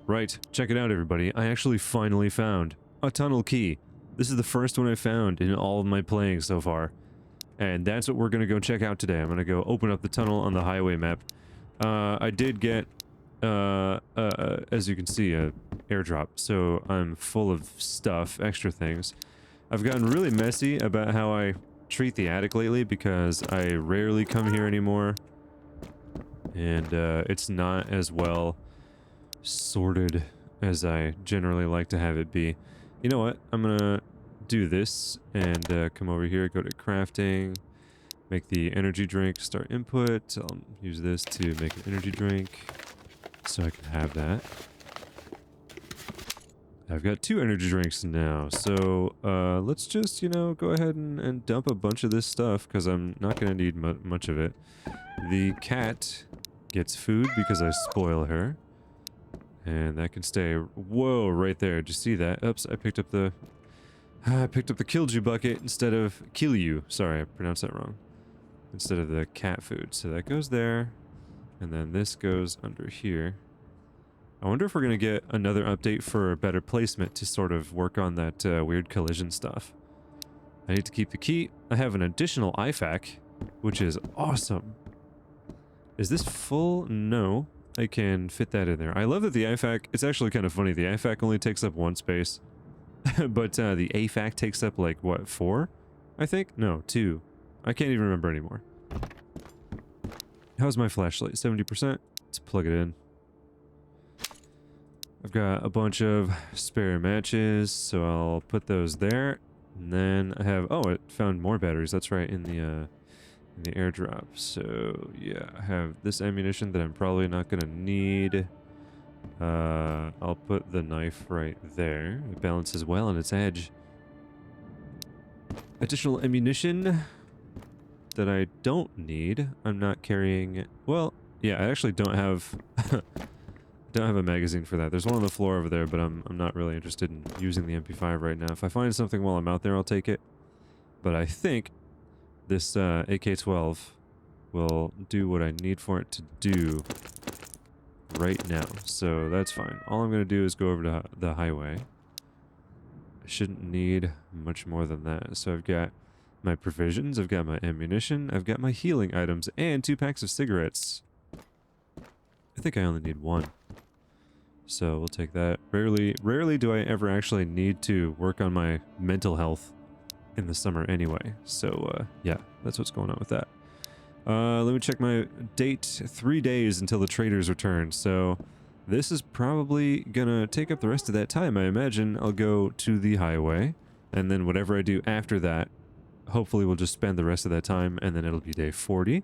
Right, check it out everybody. I actually finally found a tunnel key. This is the first one I found in all of my playing so far. And that's what we're gonna go check out today. I'm gonna go open up the tunnel on the highway map. I did get, as you can see, a airdrop. So I'm full of stuff, extra things. I've gotten really messy about how I treat the attic lately because I rarely come here anymore. And it's not as well sorted as I generally like to have it be. You know what? I'm gonna do this and come over here, go to crafting, make the energy drink, start input. I'll use this to make an energy drink so I can have that. I've got 2 energy drinks now, so let's just, you know, go ahead and dump a bunch of this stuff because I'm not going to need much of it. The cat gets food because I spoil her. And that can stay, whoa, right there. Did you see that? Oops, I picked up the kill you bucket instead of kill you. Sorry, I pronounced that wrong. Instead of the cat food. So that goes there. And then this goes under here. I wonder if we're going to get another update for a better placement to sort of work on that weird collision stuff. I need to keep the key. I have an additional IFAC, which is awesome. Is this full? No. I can fit that in there. I love that the IFAC, it's actually kind of funny. The IFAC only takes up 1 space. But the AFAC takes up like, what, 4? I think? No, 2. I can't even remember anymore. How's my flashlight? 70%? Let's plug it in. I've got a bunch of spare matches, so I'll put those there. And then I have, oh, it found more batteries. That's right, in the airdrop. So yeah, I have this ammunition that I'm probably not gonna need. I'll put the knife right there. It balances well on its edge. Additional ammunition that I don't need. I'm not carrying. Well, yeah, I actually don't have don't have a magazine for that. There's one on the floor over there, but I'm not really interested in using the MP5 right now. If I find something while I'm out there, I'll take it. But I think this AK-12 will do what I need for it to do right now. So that's fine. All I'm going to do is go over to the highway. I shouldn't need much more than that. So I've got my provisions, I've got my ammunition, I've got my healing items, and 2 packs of cigarettes. I think I only need 1. So we'll take that. Rarely do I ever actually need to work on my mental health in the summer anyway. So yeah, that's what's going on with that. Let me check my date. 3 days until the traders return. So this is probably gonna take up the rest of that time. I imagine I'll go to the highway, and then whatever I do after that, hopefully we'll just spend the rest of that time, and then it'll be day 40.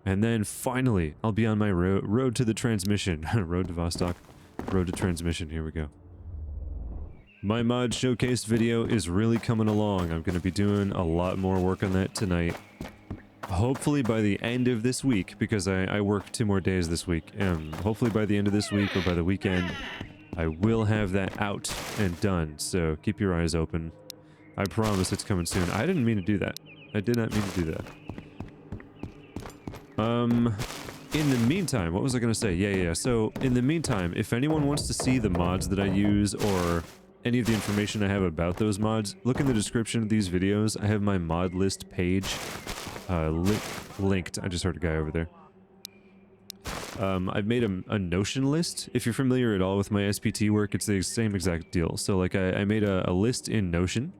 And then finally, I'll be on my road to the transmission. Road to Vostok. Road to transmission. Here we go. My mod showcase video is really coming along. I'm going to be doing a lot more work on that tonight. Hopefully by the end of this week, because I work 2 more days this week. Hopefully by the end of this week or by the weekend, I will have that out and done. So keep your eyes open. I promise it's coming soon. I didn't mean to do that. I did not mean to do that. In the meantime, what was I going to say? Yeah. So in the meantime, if anyone wants to see the mods that I use or any of the information I have about those mods, look in the description of these videos. I have my mod list page linked. I just heard a guy over there. I've made a Notion list. If you're familiar at all with my SPT work, it's the same exact deal. So like I made a list in Notion,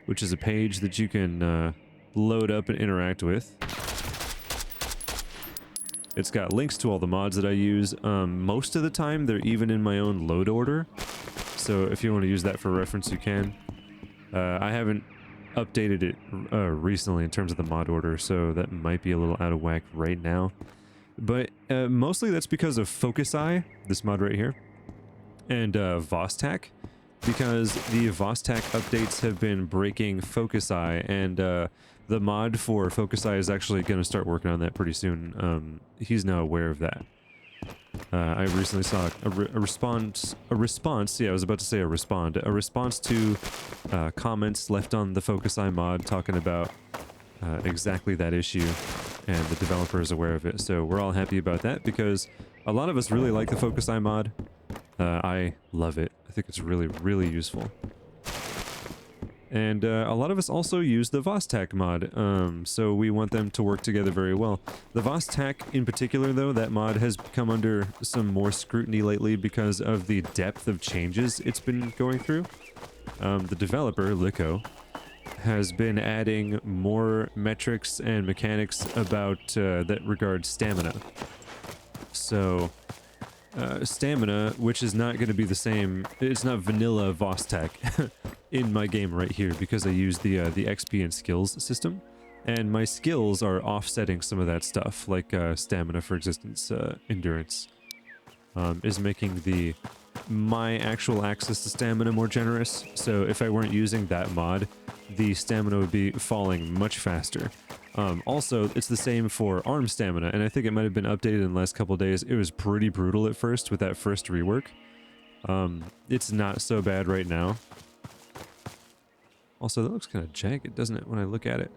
which is a page that you can load up and interact with. It's got links to all the mods that I use. Most of the time, they're even in my own load order. So if you want to use that for reference, you can. I haven't updated it recently in terms of the mod order, so that might be a little out of whack right now. But mostly that's because of Focusi, this mod right here, and Vostok, because the Vostok updates have been breaking Focusi, and the mod for Focusi is actually going to start working on that pretty soon. He's now aware of that. I recently saw a response, yeah, I was about to say a response to comments left on the Focusi mod talking about exactly that issue, and the developer is aware of it. So we're all happy about that, because A lot of us really like the Focus Eye mod. I love it. I think it's really, really useful. And a lot of us also use the Vostok mod, so we want them to work together very well. The Vostok in particular, though, that mod has come under some more scrutiny lately because of the depth of changes it's been going through. The developer, Lico, has been adding more metrics and mechanics about that regard stamina. So, stamina, which is not going to be the same, it's not vanilla Vostok in my game right here because I use the XP and skills system, and my skills are offsetting some of that stuff, like stamina for existence, endurance, is making my actual access to stamina more generous. So if I weren't using that mod, the stamina would be falling much faster. Also, it's the same for arm stamina, and I think it might have been updated in the last couple of days. It was pretty brutal at first with that first rework. It's not so bad right now. Also, that looks kind of jagged, doesn't it, when I look at it?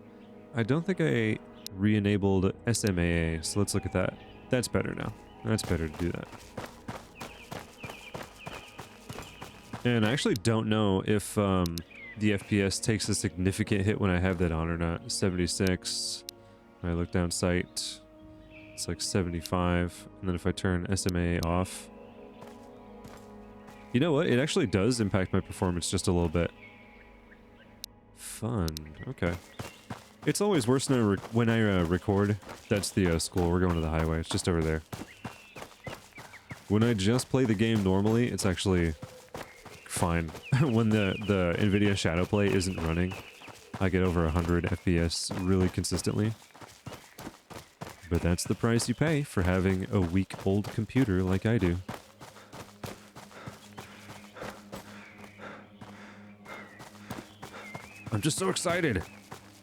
I don't think I re-enabled SMAA, so let's look at that. That's better now. That's better to do that. And I actually don't know if the FPS takes a significant hit when I have that on or not. 76. When I look down sight, it's like 75. And then if I turn SMA off... You know what? It actually does impact my performance just a little bit. Fun. Okay. It's always worse when I record. That's the school. We're going to the highway. It's just over there. When I just play the game normally, it's actually fine. When the NVIDIA Shadowplay isn't running, I get over 100 FPS really consistently. But that's the price you pay for having a week-old computer like I do. I'm just so excited.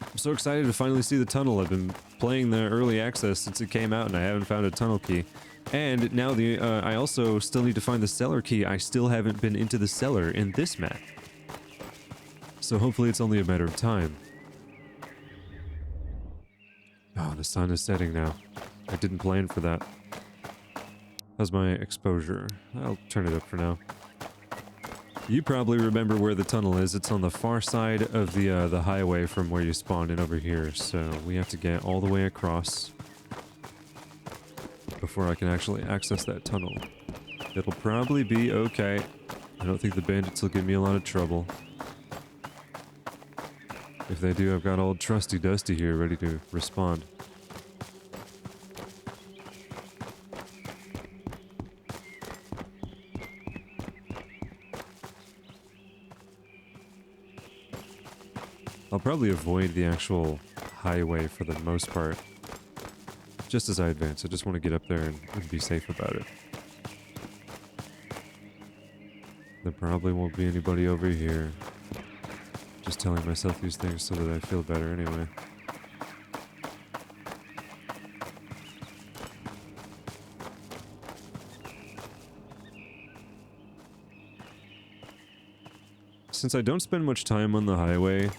I'm so excited to finally see the tunnel. I've been playing the early access since it came out and I haven't found a tunnel key. And now I also still need to find the cellar key. I still haven't been into the cellar in this map. So hopefully it's only a matter of time. Oh, the sun is setting now. I didn't plan for that. How's my exposure? I'll turn it up for now. You probably remember where the tunnel is. It's on the far side of the highway from where you spawned in over here. So we have to get all the way across before I can actually access that tunnel. It'll probably be okay. I don't think the bandits will give me a lot of trouble. If they do, I've got old Trusty Dusty here ready to respond. I'll probably avoid the actual highway for the most part. Just as I advance, I just want to get up there and be safe about it. There probably won't be anybody over here. Just telling myself these things so that I feel better anyway. Since I don't spend much time on the highway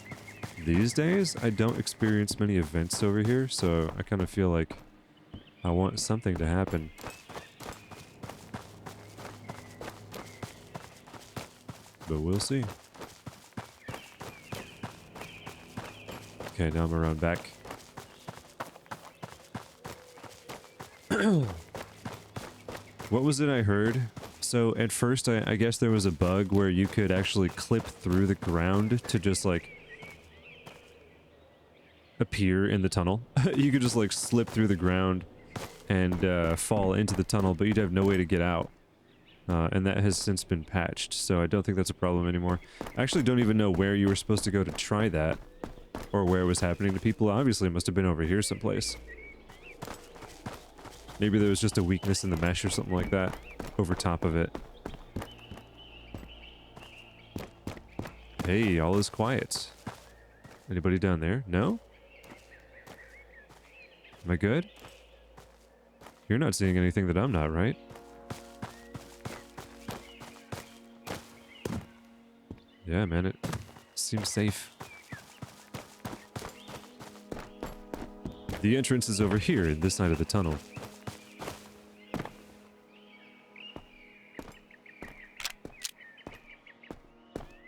these days, I don't experience many events over here, so I kind of feel like I want something to happen. But we'll see. Okay, now I'm around back. What was it I heard? So at first, I guess there was a bug where you could actually clip through the ground to just like appear in the tunnel. You could just like slip through the ground and fall into the tunnel, but you'd have no way to get out. And that has since been patched, so I don't think that's a problem anymore. I actually don't even know where you were supposed to go to try that, or where it was happening to people. Obviously, it must have been over here someplace. Maybe there was just a weakness in the mesh or something like that over top of it. Hey, all is quiet. Anybody down there? No? Am I good? You're not seeing anything that I'm not, right? Yeah, man, it seems safe. The entrance is over here in this side of the tunnel.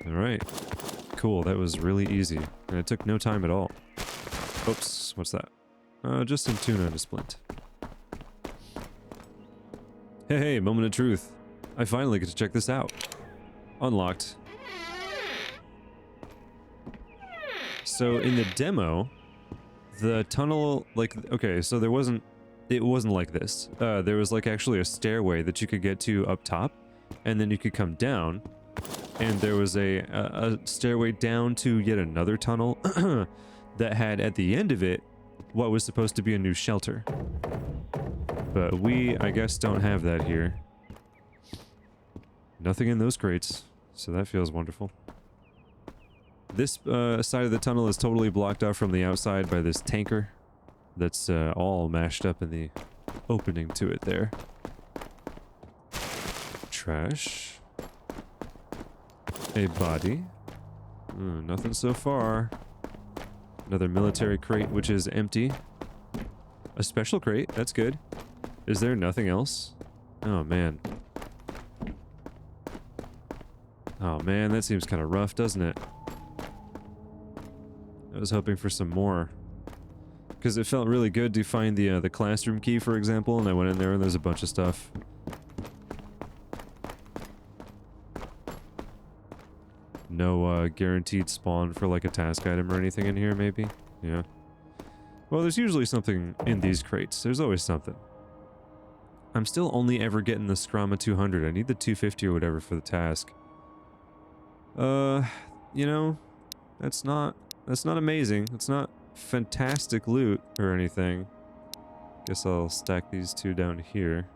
Alright. Cool, that was really easy. And it took no time at all. Oops, what's that? Just some tuna and a splint. Hey, moment of truth. I finally get to check this out. Unlocked. So in the demo, the tunnel, like, okay, so it wasn't like this. There was like actually a stairway that you could get to up top, and then you could come down, and there was a stairway down to yet another tunnel that had at the end of it what was supposed to be a new shelter. But we, I guess, don't have that here. Nothing in those crates, so that feels wonderful. This side of the tunnel is totally blocked off from the outside by this tanker that's all mashed up in the opening to it there. Trash. A body. Nothing so far. Another military crate, which is empty. A special crate, that's good. Is there nothing else? Oh, man. Oh, man, that seems kind of rough, doesn't it? I was hoping for some more. Because it felt really good to find the classroom key, for example, and I went in there and there's a bunch of stuff. No guaranteed spawn for like a task item or anything in here, maybe? Yeah. Well, there's usually something in these crates. There's always something. I'm still only ever getting the Scrama 200. I need the 250 or whatever for the task. You know, that's not amazing. It's not fantastic loot or anything. Guess I'll stack these two down here.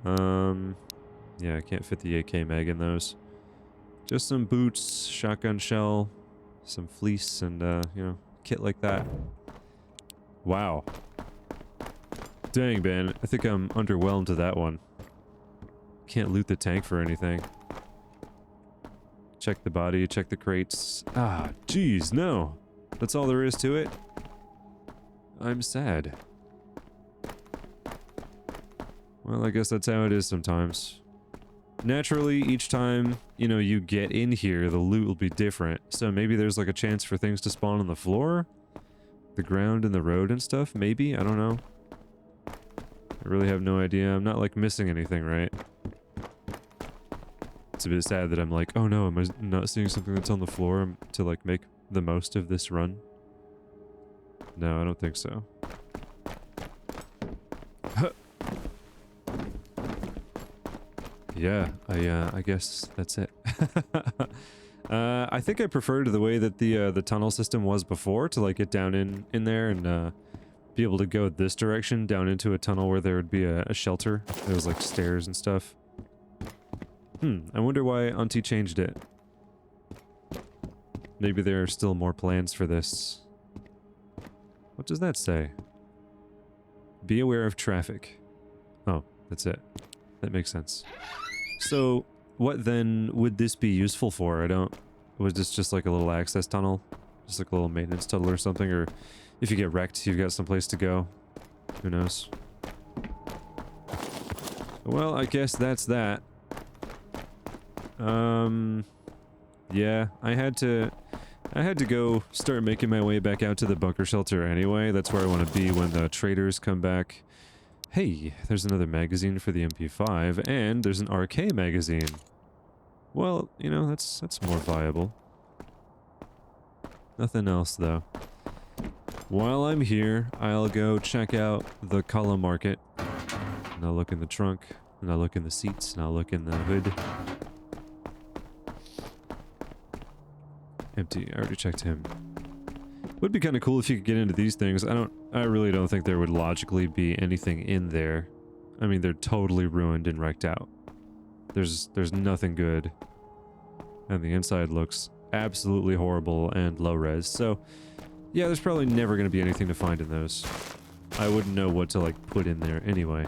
Yeah, I can't fit the AK mag in those. Just some boots, shotgun shell, some fleece, and, you know, kit like that. Wow. Dang, Ben, I think I'm underwhelmed to that one. Can't loot the tank for anything. Check the body, check the crates. Ah, jeez, no. That's all there is to it? I'm sad. Well, I guess that's how it is sometimes. Naturally, each time, you know, you get in here, the loot will be different. So maybe there's like a chance for things to spawn on the floor? The ground and the road and stuff? Maybe? I don't know. I really have no idea. I'm not like missing anything, right? It's a bit sad that I'm like, oh no, am I not seeing something that's on the floor to like make the most of this run? No, I don't think so. Yeah, I guess that's it. I think I preferred the way that the tunnel system was before, to like get down in there and be able to go this direction down into a tunnel where there would be a shelter. There was like stairs and stuff. I wonder why Auntie changed it. Maybe there are still more plans for this. What does that say? Be aware of traffic. Oh, that's it. That makes sense. So, what then would this be useful for? Was this just like a little access tunnel? Just like a little maintenance tunnel or something? Or if you get wrecked, you've got someplace to go? Who knows? Well, I guess that's that. Yeah, I had to go start making my way back out to the bunker shelter anyway. That's where I want to be when the traders come back. Hey, there's another magazine for the MP5, and there's an RK magazine. Well, you know, that's more viable. Nothing else, though. While I'm here, I'll go check out the column market. And I'll look in the trunk, and I'll look in the seats, and I'll look in the hood. Empty. I already checked him. Would be kind of cool if you could get into these things. I really don't think there would logically be anything in there. I mean, they're totally ruined and wrecked out. There's nothing good. And the inside looks absolutely horrible and low res. So, yeah, there's probably never going to be anything to find in those. I wouldn't know what to, like, put in there anyway.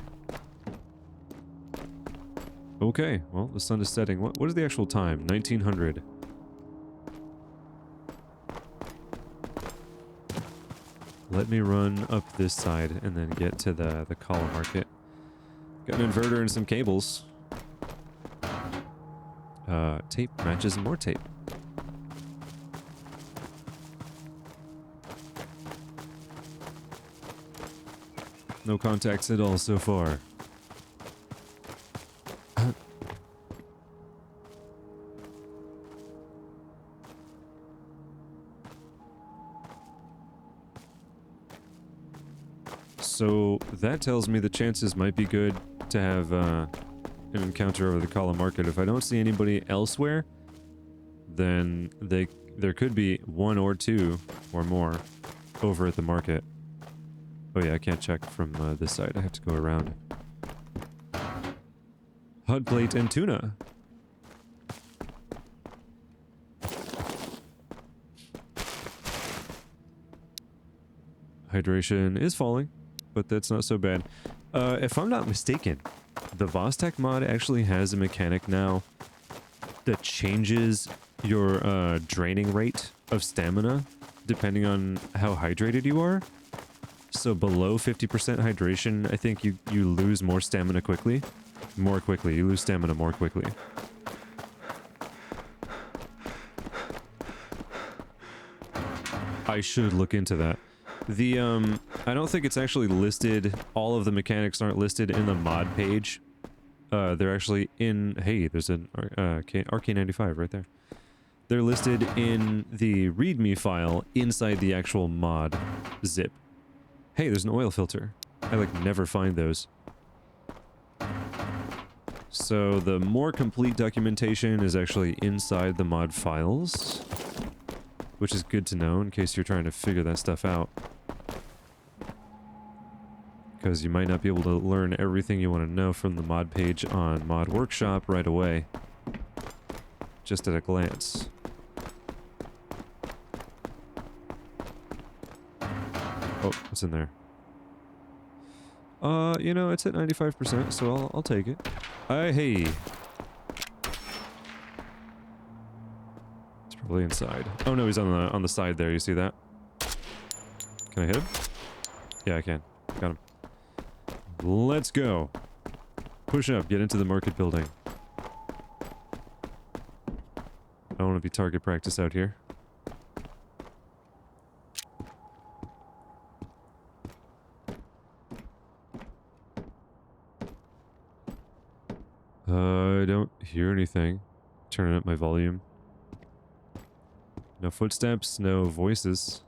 Okay, well, the sun is setting. What is the actual time? 1900. Let me run up this side and then get to the column market. Got an inverter and some cables. Tape matches more tape. No contacts at all so far. So that tells me the chances might be good to have an encounter over the Kala Market. If I don't see anybody elsewhere, then there could be one or two or more over at the market. Oh yeah, I can't check from this side. I have to go around. Hot plate and tuna. Hydration is falling, but that's not so bad. If I'm not mistaken, the Vostok mod actually has a mechanic now that changes your draining rate of stamina depending on how hydrated you are. So below 50% hydration, I think you lose more stamina quickly. More quickly. You lose stamina more quickly. I should look into that. The, I don't think it's actually listed. All of the mechanics aren't listed in the mod page. They're actually in... Hey, there's an RK95 right there. They're listed in the README file inside the actual mod zip. Hey, there's an oil filter. I, like, never find those. So the more complete documentation is actually inside the mod files, which is good to know in case you're trying to figure that stuff out. Because you might not be able to learn everything you want to know from the mod page on Mod Workshop right away. Just at a glance. Oh, what's in there? You know, it's at 95%, so I'll take it. Hey! It's probably inside. Oh no, he's on the side there, you see that? Can I hit him? Yeah, I can. Got him. Let's go! Push up, get into the market building. I don't want to be target practice out here. I don't hear anything. Turning up my volume. No footsteps, no voices.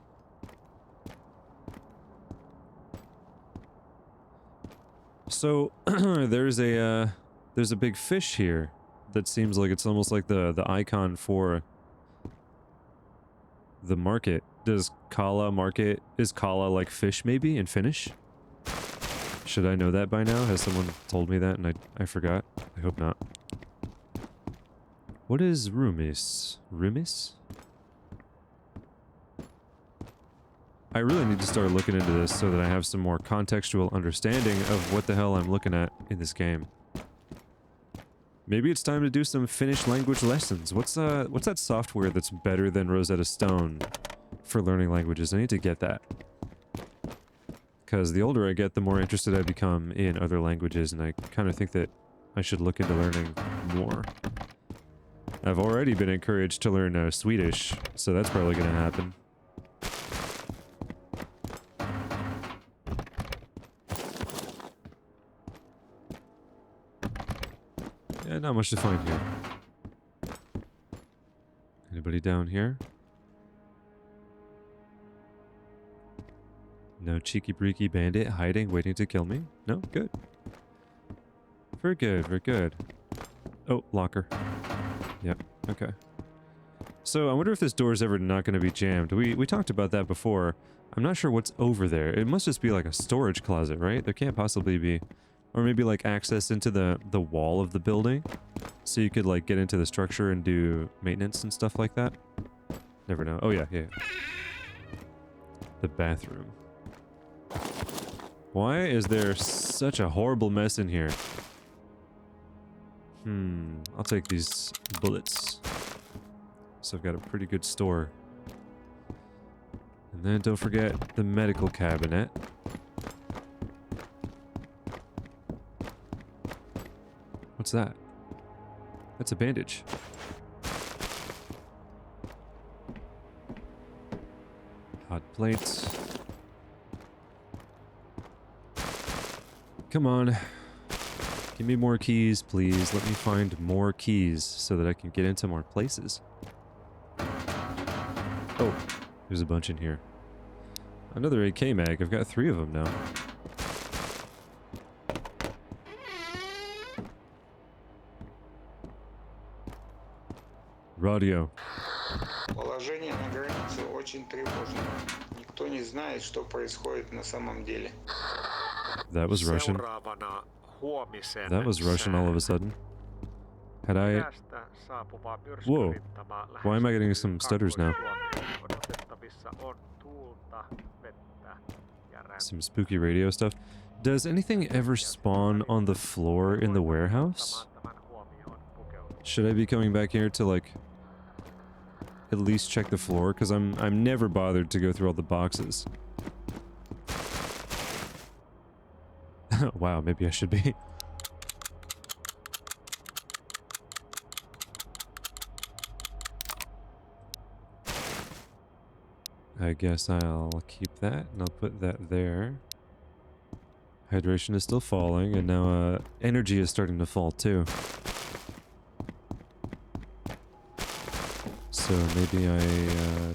So there's a big fish here that seems like it's almost like the icon for the market. Is Kala like fish maybe in Finnish? Should I know that by now? Has someone told me that and I forgot? I hope not. What is Rumis? Rumis? I really need to start looking into this so that I have some more contextual understanding of what the hell I'm looking at in this game. Maybe it's time to do some Finnish language lessons. What's that software that's better than Rosetta Stone for learning languages? I need to get that. Because the older I get, the more interested I become in other languages, and I kind of think that I should look into learning more. I've already been encouraged to learn Swedish, so that's probably going to happen. Yeah, not much to find here. Anybody down here? No cheeky-breeky bandit hiding, waiting to kill me? No? Good. Very good, very good. Oh, locker. Yep, okay. So, I wonder if this door is ever not going to be jammed. We talked about that before. I'm not sure what's over there. It must just be like a storage closet, right? There can't possibly be... Or maybe like access into the wall of the building. So you could like get into the structure and do maintenance and stuff like that. Never know. Oh yeah, yeah. The bathroom. Why is there such a horrible mess in here? I'll take these bullets. So I've got a pretty good store. And then don't forget the medical cabinet. What's that? That's a bandage. Hot plates. Come on. Give me more keys, please. Let me find more keys so that I can get into more places. Oh, there's a bunch in here. Another AK mag. I've got 3 of them now. Radio. Положение на границе очень тревожно. Никто не знает, что происходит на самом деле. That was Russian. That was Russian all of a sudden. Had I... Whoa. Why am I getting some stutters now? Some spooky radio stuff. Does anything ever spawn on the floor in the warehouse? Should I be coming back here to, like, at least check the floor? Because I'm never bothered to go through all the boxes. Wow, maybe I should be. I guess I'll keep that, and I'll put that there. Hydration is still falling, and now energy is starting to fall too. So maybe I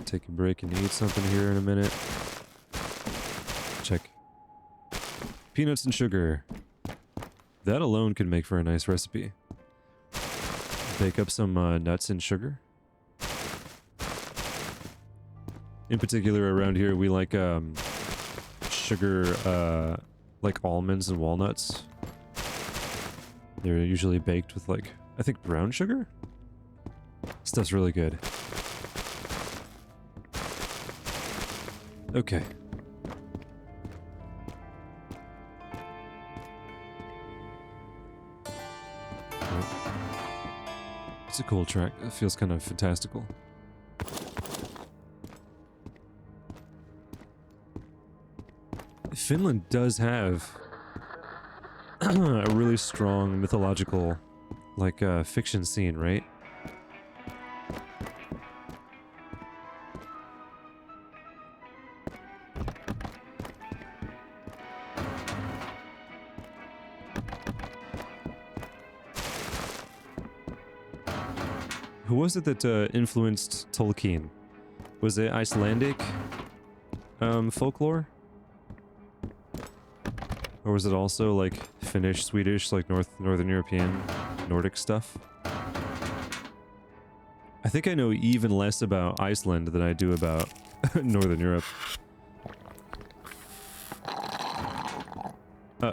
take a break and eat something here in a minute. Check. Peanuts and sugar. That alone could make for a nice recipe. Bake up some nuts and sugar. In particular, around here, we like sugar, like almonds and walnuts. They're usually baked with, like, I think brown sugar? Stuff's really good. Okay. It's a cool track. It feels kind of fantastical. Finland does have a really strong mythological, like, fiction scene, right? Who was it that influenced Tolkien? Was it Icelandic folklore? Or was it also like Finnish, Swedish, like Northern European, Nordic stuff? I think I know even less about Iceland than I do about Northern Europe.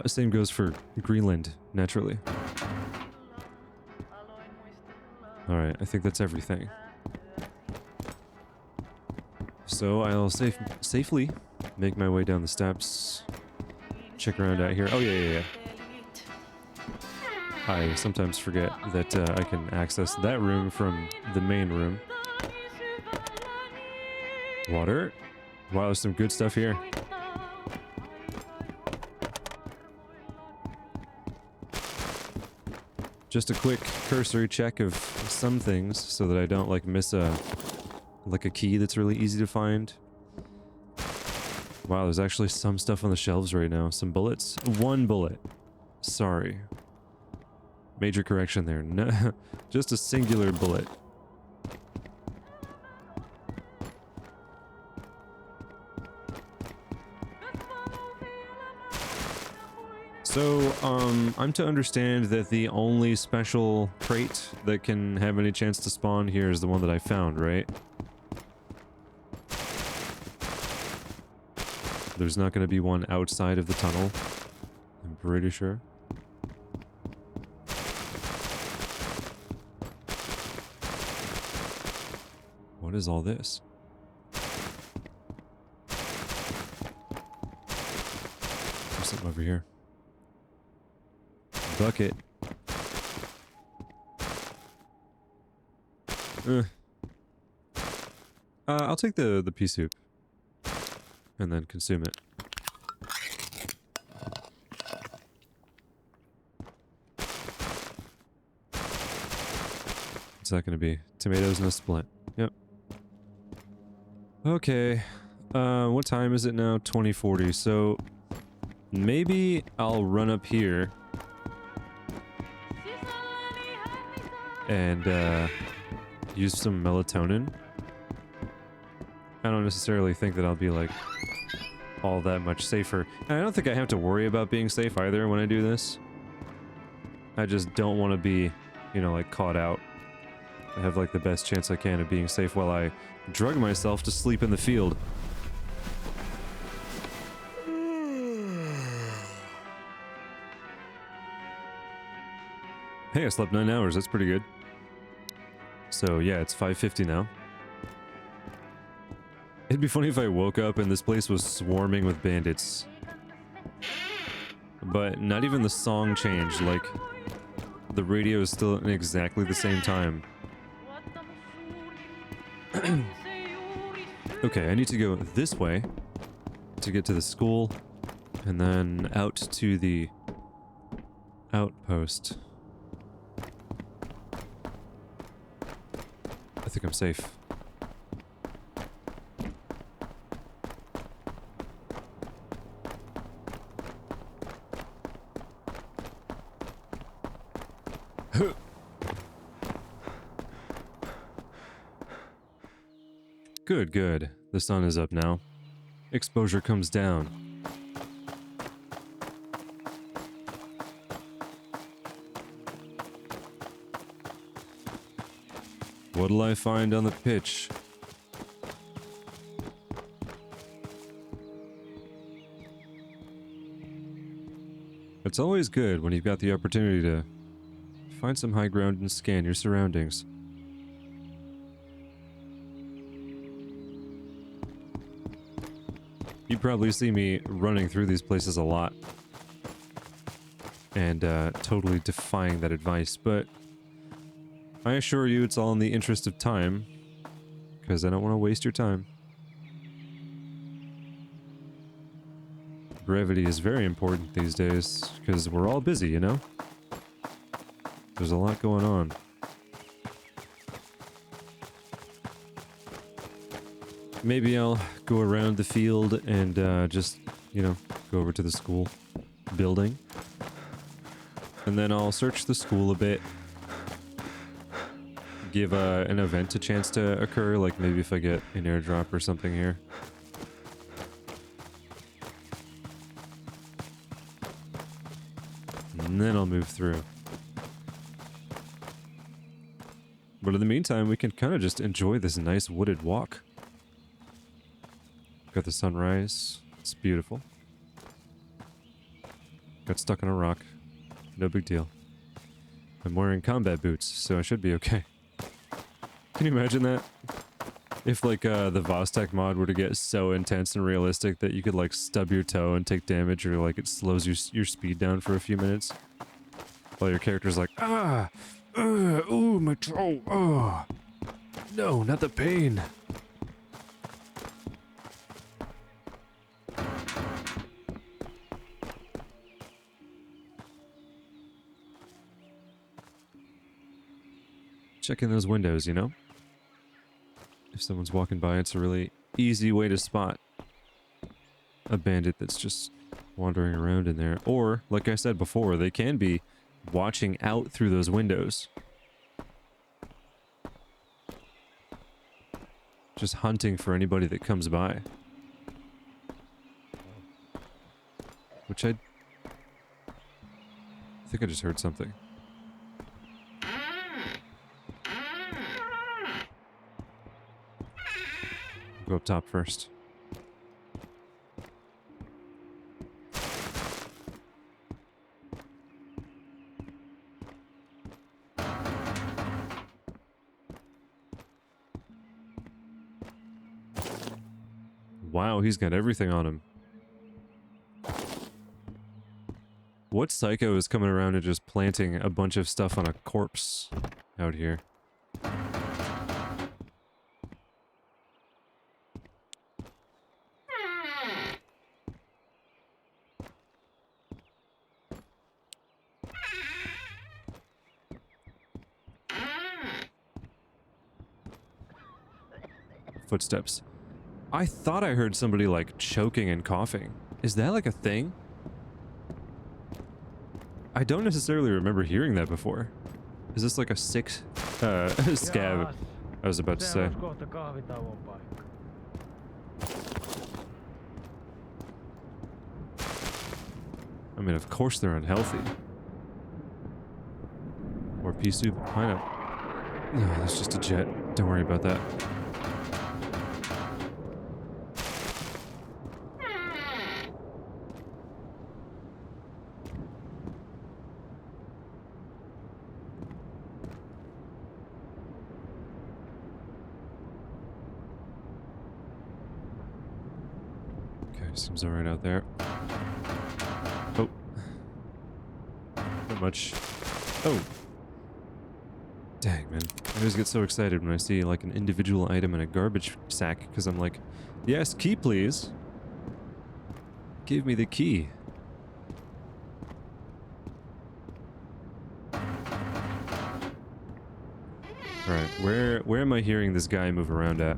Same goes for Greenland, naturally. Alright, I think that's everything. So I'll safely make my way down the steps. Check around out here. Oh, yeah. I sometimes forget that I can access that room from the main room. Water. Wow, there's some good stuff here. Just a quick cursory check of some things so that I don't, like, miss a key that's really easy to find. Wow, there's actually some stuff on the shelves right now. Some bullets. 1 bullet. Sorry. Major correction there. No, just a singular bullet. So, I'm to understand that the only special crate that can have any chance to spawn here is the one that I found, right? There's not going to be one outside of the tunnel. I'm pretty sure. What is all this? There's something over here. Bucket. I'll take the pea soup. And then consume it. that going to be? Tomatoes and a splint. Yep. Okay. What time is it now? 20:40. So maybe I'll run up here and use some melatonin. I don't necessarily think that I'll be like all that much safer. And I don't think I have to worry about being safe either when I do this. I just don't want to be, you know, like caught out. I have like the best chance I can of being safe while I drug myself to sleep in the field. Hey, I slept 9 hours. That's pretty good. So yeah, it's 5:50 now. It'd be funny if I woke up and this place was swarming with bandits. But not even the song changed, like, the radio is still in exactly the same time. Okay, I need to go this way to get to the school, and then out to the outpost. I think I'm safe. Good, good. The sun is up now. Exposure comes down. What'll I find on the pitch? It's always good when you've got the opportunity to find some high ground and scan your surroundings. You probably see me running through these places a lot and totally defying that advice, but I assure you it's all in the interest of time, because I don't want to waste your time. Brevity is very important these days, because we're all busy, you know? There's a lot going on. Maybe I'll go around the field and just, you know, go over to the school building. And then I'll search the school a bit. Give an event a chance to occur, like maybe if I get an airdrop or something here. And then I'll move through. But in the meantime, we can kind of just enjoy this nice wooded walk. Got the sunrise. It's beautiful. Got stuck on a rock. No big deal. I'm wearing combat boots, so I should be okay. Can you imagine that? If, like, the Vostok mod were to get so intense and realistic that you could, like, stub your toe and take damage, or, like, it slows your speed down for a few minutes. While your character's like, ooh, my toe, oh. No, not the pain. Checking those windows, you know? If someone's walking by, it's a really easy way to spot a bandit that's just wandering around in there. Or, like I said before, they can be watching out through those windows. Just hunting for anybody that comes by. Which I think I just heard something. Go up top first. Wow, he's got everything on him. What psycho is coming around and just planting a bunch of stuff on a corpse out here? footsteps. I thought I heard somebody, like, choking and coughing. Is that, like, a thing? I don't necessarily remember hearing that before. Is this like a sick scab? I was about to say. I mean, of course they're unhealthy. Or pea soup, pineapple. No, that's just a jet. Don't worry about that. Seems alright out there. Oh. Not much. Oh. Dang, man. I always get so excited when I see, like, an individual item in a garbage sack, because I'm like, yes, key, please. Give me the key. Alright, where am I hearing this guy move around at?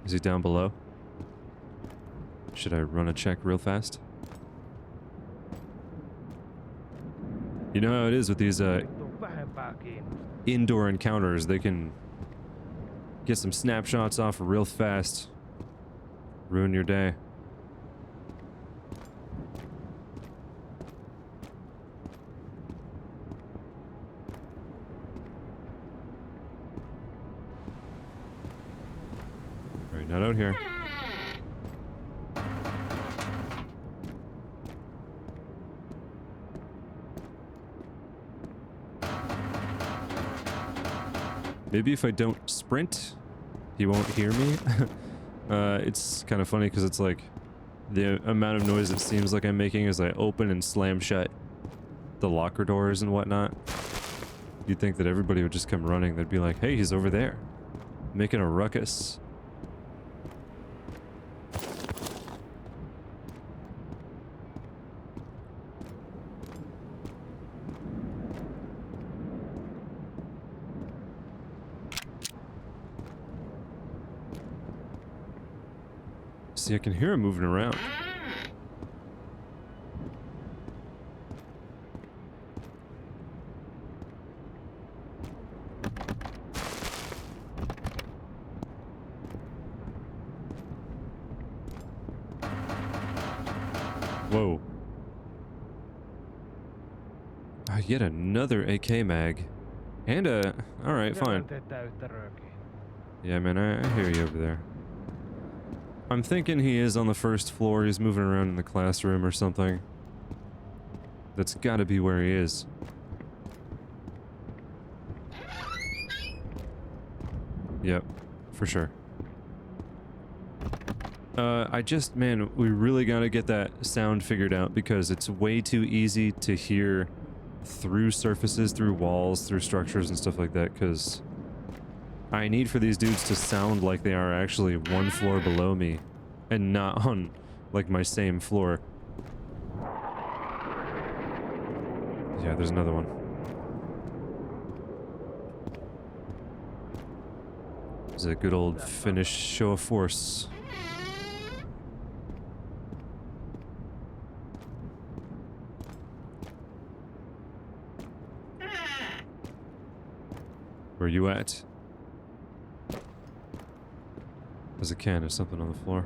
Is he down below? Should I run a check real fast? You know how it is with these indoor encounters. They can get some snapshots off real fast. Ruin your day. Not out here. Maybe if I don't sprint, he won't hear me. It's kind of funny because it's like the amount of noise it seems like I'm making as I open and slam shut the locker doors and whatnot. You'd think that everybody would just come running. They'd be like, hey, he's over there, making a ruckus. See, I can hear him moving around. Whoa. Yet another AK mag. And a... Alright, fine. Yeah, man, I hear you over there. I'm thinking he is on the first floor. He's moving around in the classroom or something. That's gotta be where he is. Yep, for sure. Man, we really gotta get that sound figured out because it's way too easy to hear through surfaces, through walls, through structures and stuff like that, because I need for these dudes to sound like they are actually one floor below me and not on, like, my same floor. Yeah, there's another one. It's a good old Finnish show of force. Where you at? There's a can of something on the floor.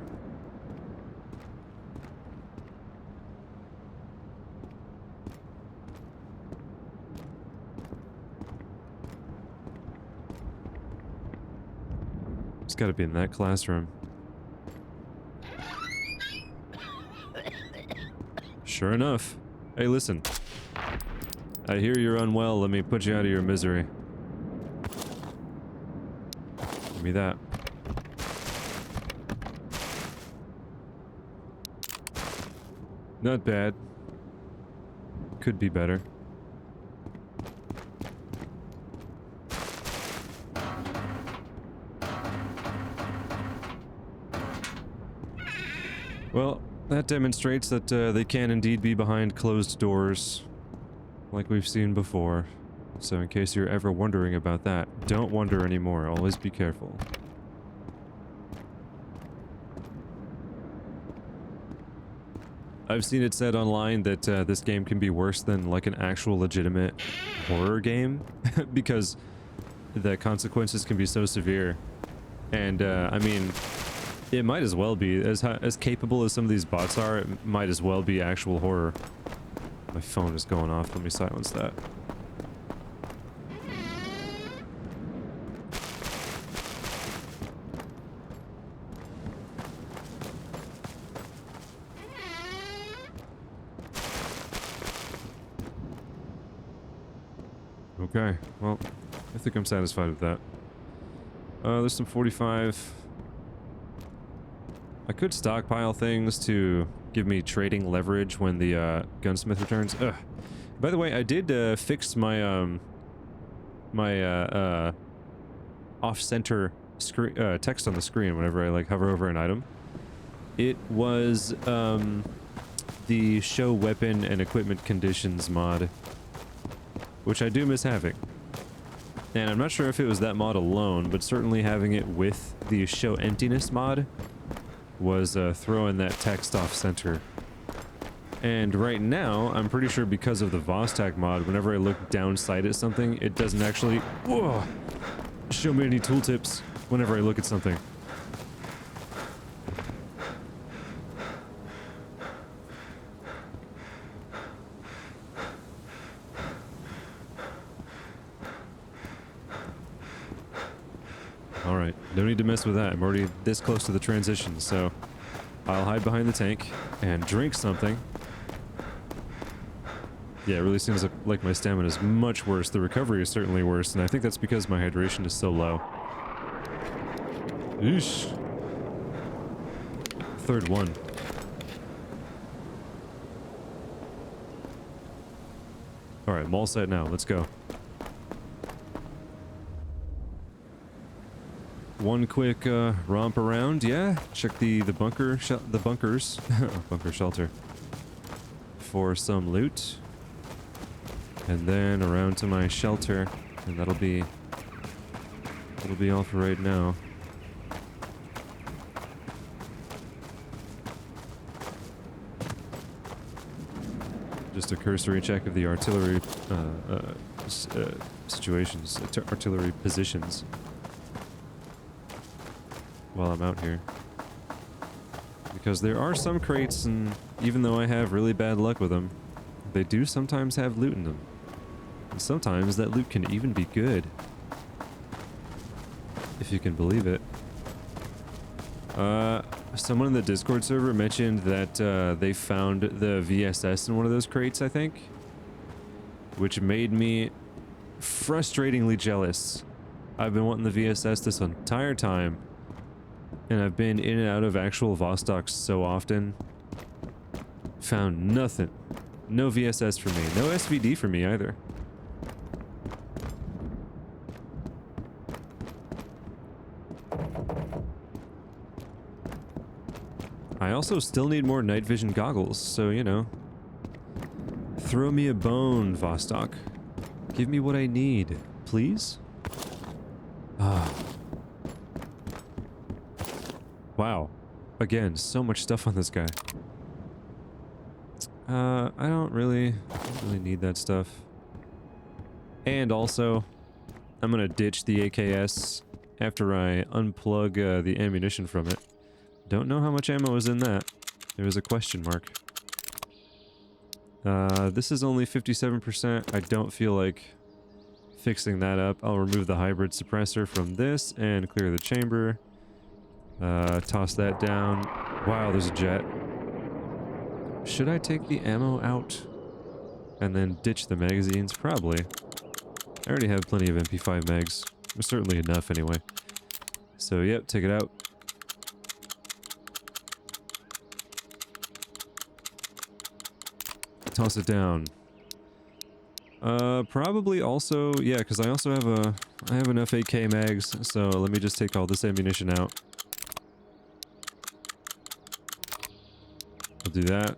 It's gotta be in that classroom. Sure enough. Hey, listen. I hear you're unwell. Let me put you out of your misery. Give me that. Not bad. Could be better. Well, that demonstrates that they can indeed be behind closed doors, like we've seen before. So in case you're ever wondering about that, don't wonder anymore. Always be careful. I've seen it said online that this game can be worse than like an actual legitimate horror game because the consequences can be so severe. And I mean, it might as well be as capable as some of these bots are. It might as well be actual horror. My phone is going off. Let me silence that. Okay, well, I think I'm satisfied with that. There's some 45. I could stockpile things to give me trading leverage when the gunsmith returns. Ugh. By the way, I did fix my off-center text on the screen whenever I like hover over an item. It was the show weapon and equipment conditions mod, which I do miss having. And I'm not sure if it was that mod alone, but certainly having it with the show emptiness mod was throwing that text off center. And right now, I'm pretty sure because of the Vostok mod, whenever I look downside at something, it doesn't actually show me any tooltips whenever I look at something. Alright, no need to mess with that. I'm already this close to the transition, so I'll hide behind the tank and drink something. Yeah, it really seems like my stamina is much worse. The recovery is certainly worse, and I think that's because my hydration is so low. Eesh. Third one. Alright, I'm all set now. Let's go. One quick romp around, yeah. Check the bunkers, bunker shelter for some loot, and then around to my shelter, and that'll be all for right now. Just a cursory check of the artillery situations, artillery positions, while I'm out here. Because there are some crates, and even though I have really bad luck with them, they do sometimes have loot in them. And sometimes that loot can even be good. If you can believe it. Someone in the Discord server mentioned that they found the VSS in one of those crates, I think. Which made me frustratingly jealous. I've been wanting the VSS this entire time. And I've been in and out of actual Vostoks so often. Found nothing. No VSS for me. No SVD for me either. I also still need more night vision goggles, so you know. Throw me a bone, Vostok. Give me what I need, please? Ah. Wow. Again, so much stuff on this guy. I don't really need that stuff. And also, I'm gonna ditch the AKS after I unplug the ammunition from it. Don't know how much ammo is in that. There was a question mark. This is only 57%. I don't feel like fixing that up. I'll remove the hybrid suppressor from this and clear the chamber. Toss that down. Wow, there's a jet. Should I take the ammo out and then ditch the magazines? Probably. I already have plenty of MP5 mags. There's certainly enough anyway. So, yep, take it out. Toss it down. Probably also, yeah, because I also have I have enough AK mags, so let me just take all this ammunition out. I'll do that.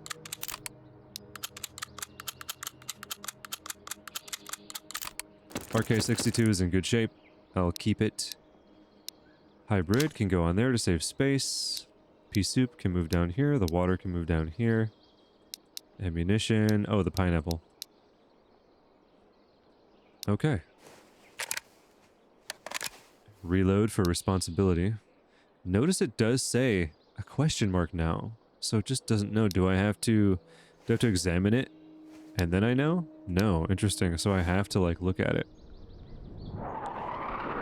RK62 is in good shape. I'll keep it. Hybrid can go on there to save space. Pea soup can move down here. The water can move down here. Ammunition. Oh, the pineapple. Okay. Reload for responsibility. Notice it does say a question mark now. So it just doesn't know. Do I have to examine it and then I know? No. Interesting. So I have to like look at it.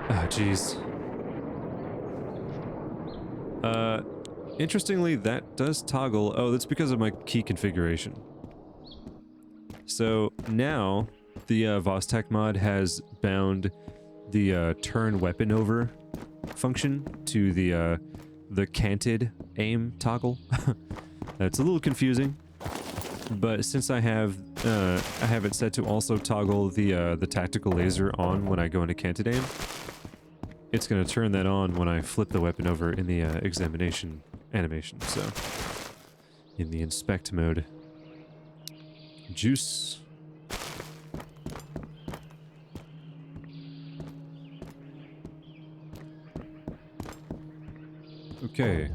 Ah, jeez. Interestingly, that does toggle. Oh, that's because of my key configuration. So now the Vostok mod has bound the turn weapon over function to the canted aim toggle. It's a little confusing, but since I have it set to also toggle the tactical laser on when I go into canted aim, it's going to turn that on when I flip the weapon over in the examination animation. So in the inspect mode. Juice. Okay.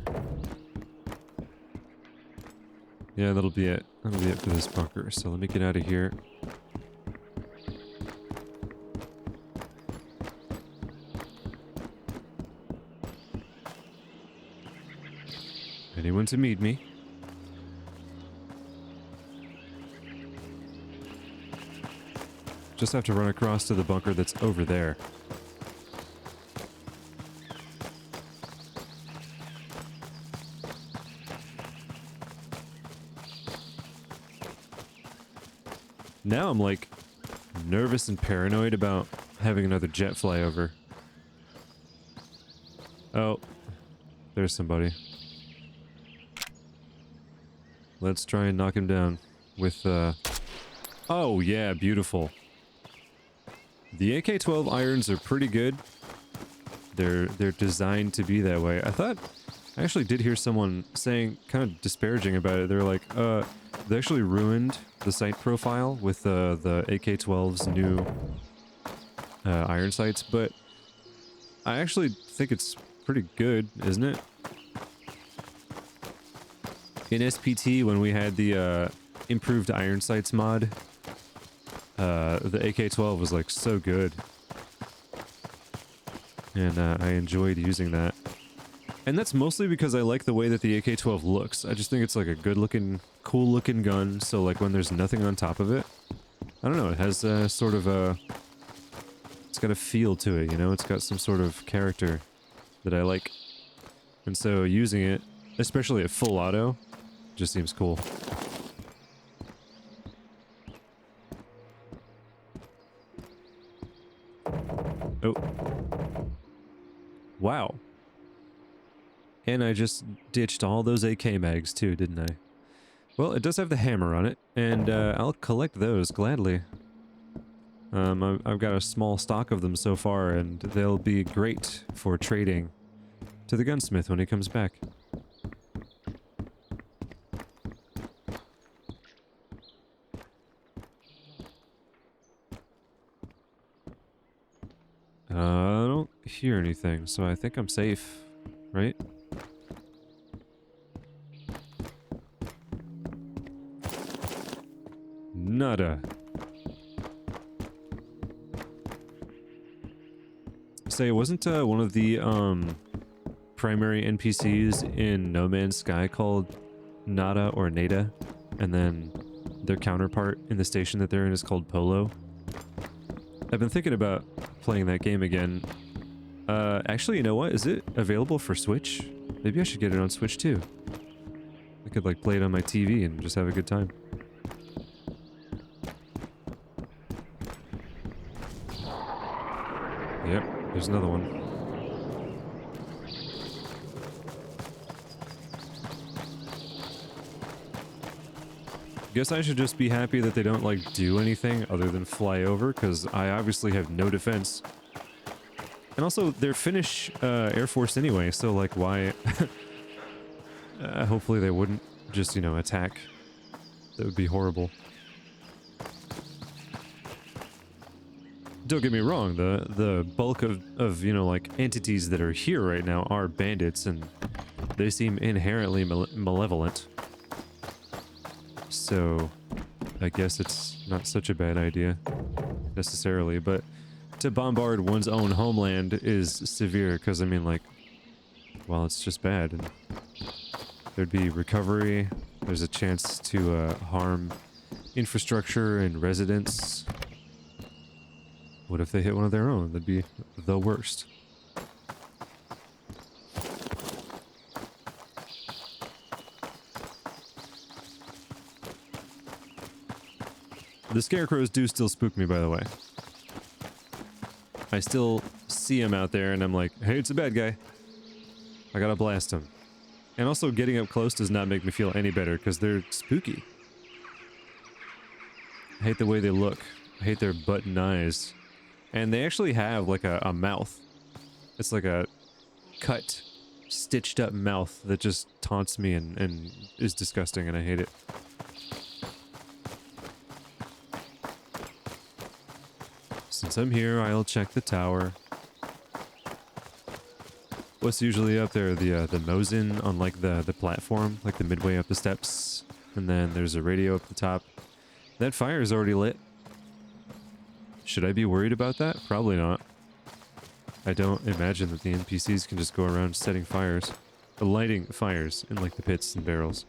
Yeah, that'll be it. That'll be it for this bunker. So let me get out of here. Anyone to meet me? Just have to run across to the bunker that's over there. Now I'm like nervous and paranoid about having another jet fly over. Oh, there's somebody. Let's try and knock him down with oh yeah, beautiful. The AK-12 irons are pretty good. They're designed to be that way. I actually did hear someone saying, kind of disparaging about it. They're like, they actually ruined the sight profile with the AK-12's new iron sights, but I actually think it's pretty good, isn't it? In SPT, when we had the improved iron sights mod, the AK-12 was like so good. And I enjoyed using that. And that's mostly because I like the way that the AK-12 looks. I just think it's like a good looking, cool looking gun. So like when there's nothing on top of it, I don't know, it has sort of a, it's got a feel to it, you know? It's got some sort of character that I like. And so using it, especially at full auto, just seems cool. Oh. Wow. And I just ditched all those AK mags too, didn't I? Well, it does have the hammer on it, and I'll collect those gladly. I've got a small stock of them so far, and they'll be great for trading to the gunsmith when he comes back. I don't hear anything, so I think I'm safe, right? Nada. Say, wasn't one of the primary NPCs in No Man's Sky called Nada or Nada, and then their counterpart in the station that they're in is called Polo? I've been thinking about playing that game again. Actually, you know what? Is it available for Switch? Maybe I should get it on Switch too. I could like play it on my TV and just have a good time. Yep, there's another one. Guess I should just be happy that they don't like do anything other than fly over, because I obviously have no defense. And also, they're Finnish Air Force anyway, so like why... hopefully they wouldn't just, you know, attack. That would be horrible. don't get me wrong, the bulk of you know, like, entities that are here right now are bandits, and they seem inherently malevolent. So, I guess it's not such a bad idea, necessarily, but to bombard one's own homeland is severe, because, I mean, like, well, it's just bad, and there'd be recovery, there's a chance to harm infrastructure and residents. What if they hit one of their own? That'd be the worst. The scarecrows do still spook me, by the way. I still see him out there, and I'm like, hey, it's a bad guy. I gotta blast him. And also, getting up close does not make me feel any better, because they're spooky. I hate the way they look. I hate their button eyes. And they actually have, like, a mouth. It's like a cut, stitched up mouth that just taunts me and is disgusting, and I hate it. Since I'm here, I'll check the tower. What's usually up there? The Mosin on, like, the platform, like the midway up the steps. And then there's a radio up the top. That fire is already lit. Should I be worried about that? Probably not. I don't imagine that the NPCs can just go around setting fires. Lighting fires in, like, the pits and barrels.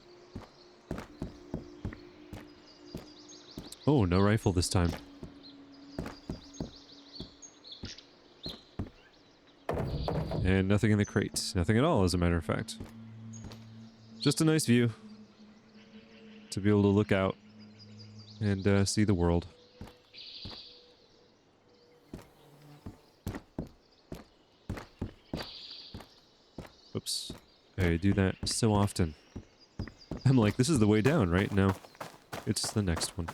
Oh, no rifle this time. And nothing in the crate. Nothing at all, as a matter of fact. Just a nice view. To be able to look out and see the world. Oops. I do that so often. I'm like, this is the way down, right? No. It's the next one.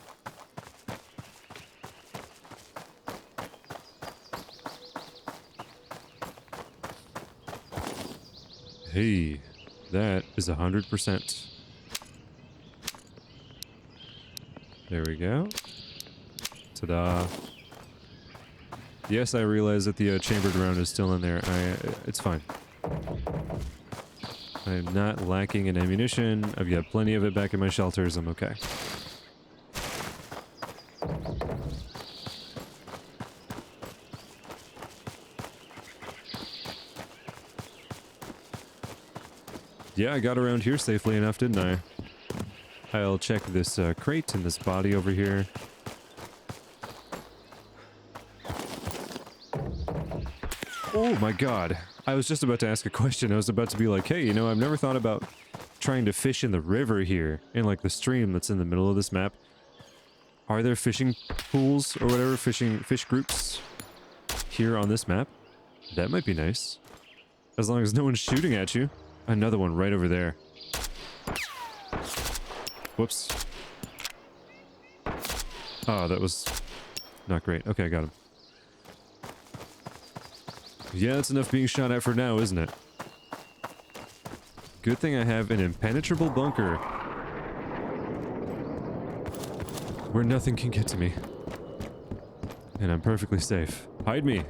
Hey, that is 100%. There we go. Ta-da. Yes, I realize that the chambered round is still in there. It's fine. I am not lacking in ammunition. I've got plenty of it back in my shelters. I'm okay. Yeah, I got around here safely enough, didn't I? I'll check this crate and this body over here. Oh my god. I was just about to ask a question. I was about to be like, hey, you know, I've never thought about trying to fish in the river here, in like the stream that's in the middle of this map. Are there fishing pools or whatever, fish groups here on this map? That might be nice. As long as no one's shooting at you. Another one right over there. Whoops. Oh, that was not great. Okay, I got him. Yeah, that's enough being shot at for now, isn't it? Good thing I have an impenetrable bunker where nothing can get to me. And I'm perfectly safe. Hide me.